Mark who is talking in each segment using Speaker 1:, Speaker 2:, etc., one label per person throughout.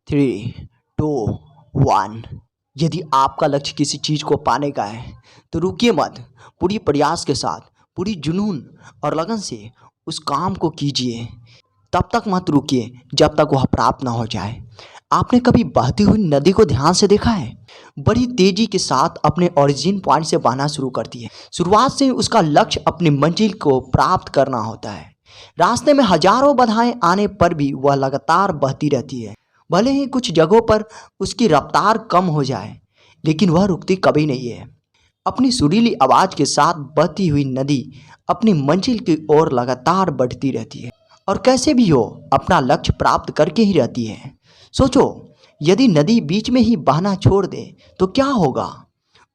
Speaker 1: 3, 2, 1। यदि आपका लक्ष्य किसी चीज़ को पाने का है तो रुकिए मत। पूरी प्रयास के साथ, पूरी जुनून और लगन से उस काम को कीजिए। तब तक मत रुकिए जब तक वह प्राप्त ना हो जाए। आपने कभी बहती हुई नदी को ध्यान से देखा है? बड़ी तेजी के साथ अपने ओरिजिन पॉइंट से बहना शुरू करती है। शुरुआत से ही उसका लक्ष्य अपनी मंजिल को प्राप्त करना होता है। रास्ते में हजारों बाधाएं आने पर भी वह लगातार बहती रहती है। भले ही कुछ जगहों पर उसकी रफ्तार कम हो जाए, लेकिन वह रुकती कभी नहीं है। अपनी सुरीली आवाज़ के साथ बहती हुई नदी अपनी मंजिल की ओर लगातार बढ़ती रहती है और कैसे भी हो अपना लक्ष्य प्राप्त करके ही रहती है। सोचो, यदि नदी बीच में ही बहना छोड़ दे तो क्या होगा?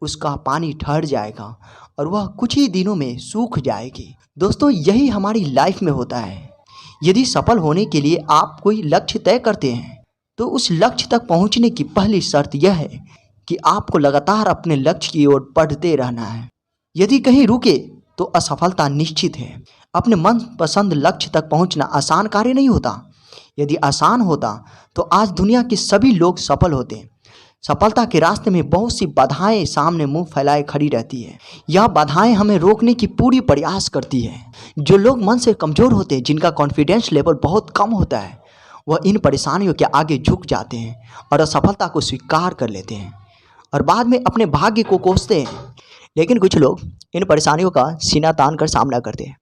Speaker 1: उसका पानी ठहर जाएगा और वह कुछ ही दिनों में सूख जाएगी। दोस्तों, यही हमारी लाइफ में होता है। यदि सफल होने के लिए आप कोई लक्ष्य तय करते हैं तो उस लक्ष्य तक पहुंचने की पहली शर्त यह है कि आपको लगातार अपने लक्ष्य की ओर बढ़ते रहना है। यदि कहीं रुके तो असफलता निश्चित है। अपने मनपसंद लक्ष्य तक पहुंचना आसान कार्य नहीं होता। यदि आसान होता तो आज दुनिया के सभी लोग सफल होते। सफलता के रास्ते में बहुत सी बाधाएं सामने मुंह फैलाए खड़ी रहती है। यह बाधाएं हमें रोकने की पूरी प्रयास करती है। जो लोग मन से कमज़ोर होते हैं, जिनका कॉन्फिडेंस लेवल बहुत कम होता है, वह इन परेशानियों के आगे झुक जाते हैं और असफलता को स्वीकार कर लेते हैं और बाद में अपने भाग्य को कोसते हैं। लेकिन कुछ लोग इन परेशानियों का सीना तान कर सामना करते हैं।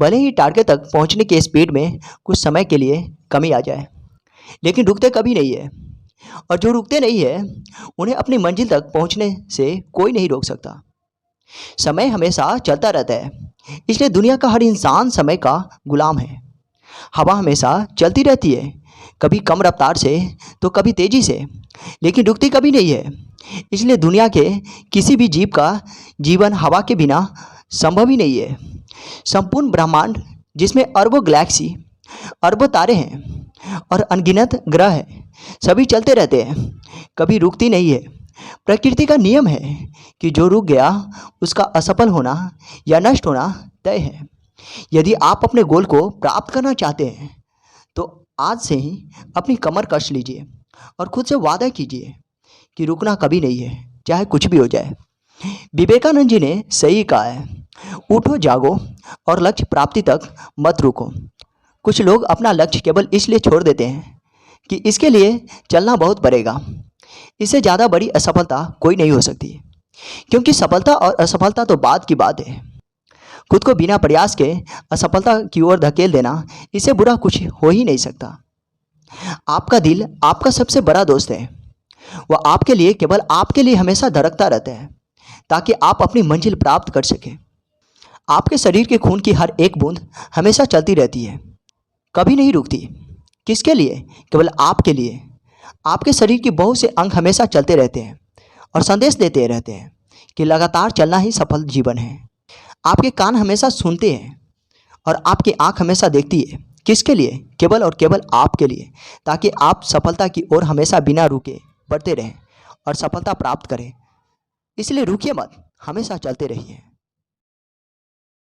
Speaker 1: भले ही टारगेट तक पहुंचने के स्पीड में कुछ समय के लिए कमी आ जाए, लेकिन रुकते कभी नहीं है। और जो रुकते नहीं है उन्हें अपनी मंजिल तक पहुंचने से कोई नहीं रोक सकता। समय हमेशा चलता रहता है, इसलिए दुनिया का हर इंसान समय का गुलाम है। हवा हमेशा चलती रहती है, कभी कम रफ्तार से तो कभी तेज़ी से, लेकिन रुकती कभी नहीं है। इसलिए दुनिया के किसी भी जीव का जीवन हवा के बिना संभव ही नहीं है। संपूर्ण ब्रह्मांड, जिसमें अरबों गैलेक्सी, अरबों तारे हैं और अनगिनत ग्रह हैं, सभी चलते रहते हैं, कभी रुकती नहीं है। प्रकृति का नियम है कि जो रुक गया उसका असफल होना या नष्ट होना तय है। यदि आप अपने गोल को प्राप्त करना चाहते हैं तो आज से ही अपनी कमर कस लीजिए और खुद से वादा कीजिए कि रुकना कभी नहीं है, चाहे कुछ भी हो जाए। विवेकानंद जी ने सही कहा है, उठो, जागो और लक्ष्य प्राप्ति तक मत रुको। कुछ लोग अपना लक्ष्य केवल इसलिए छोड़ देते हैं कि इसके लिए चलना बहुत पड़ेगा। इससे ज़्यादा बड़ी असफलता कोई नहीं हो सकती, क्योंकि सफलता और असफलता तो बाद की बात है। खुद को बिना प्रयास के असफलता की ओर धकेल देना, इससे बुरा कुछ हो ही नहीं सकता। आपका दिल आपका सबसे बड़ा दोस्त है। वह आपके लिए, केवल आपके लिए हमेशा धड़कता रहता है ताकि आप अपनी मंजिल प्राप्त कर सकें। आपके शरीर के खून की हर एक बूंद हमेशा चलती रहती है, कभी नहीं रुकती। किसके लिए? केवल आपके लिए। आपके शरीर के बहुत से अंग हमेशा चलते रहते हैं और संदेश देते रहते हैं कि लगातार चलना ही सफल जीवन है। आपके कान हमेशा सुनते हैं और आपकी आंख हमेशा देखती है। किसके लिए? केवल और केवल आपके लिए, ताकि आप सफलता की ओर हमेशा बिना रुके बढ़ते रहें और सफलता प्राप्त करें। इसलिए रुकिए मत, हमेशा चलते रहिए।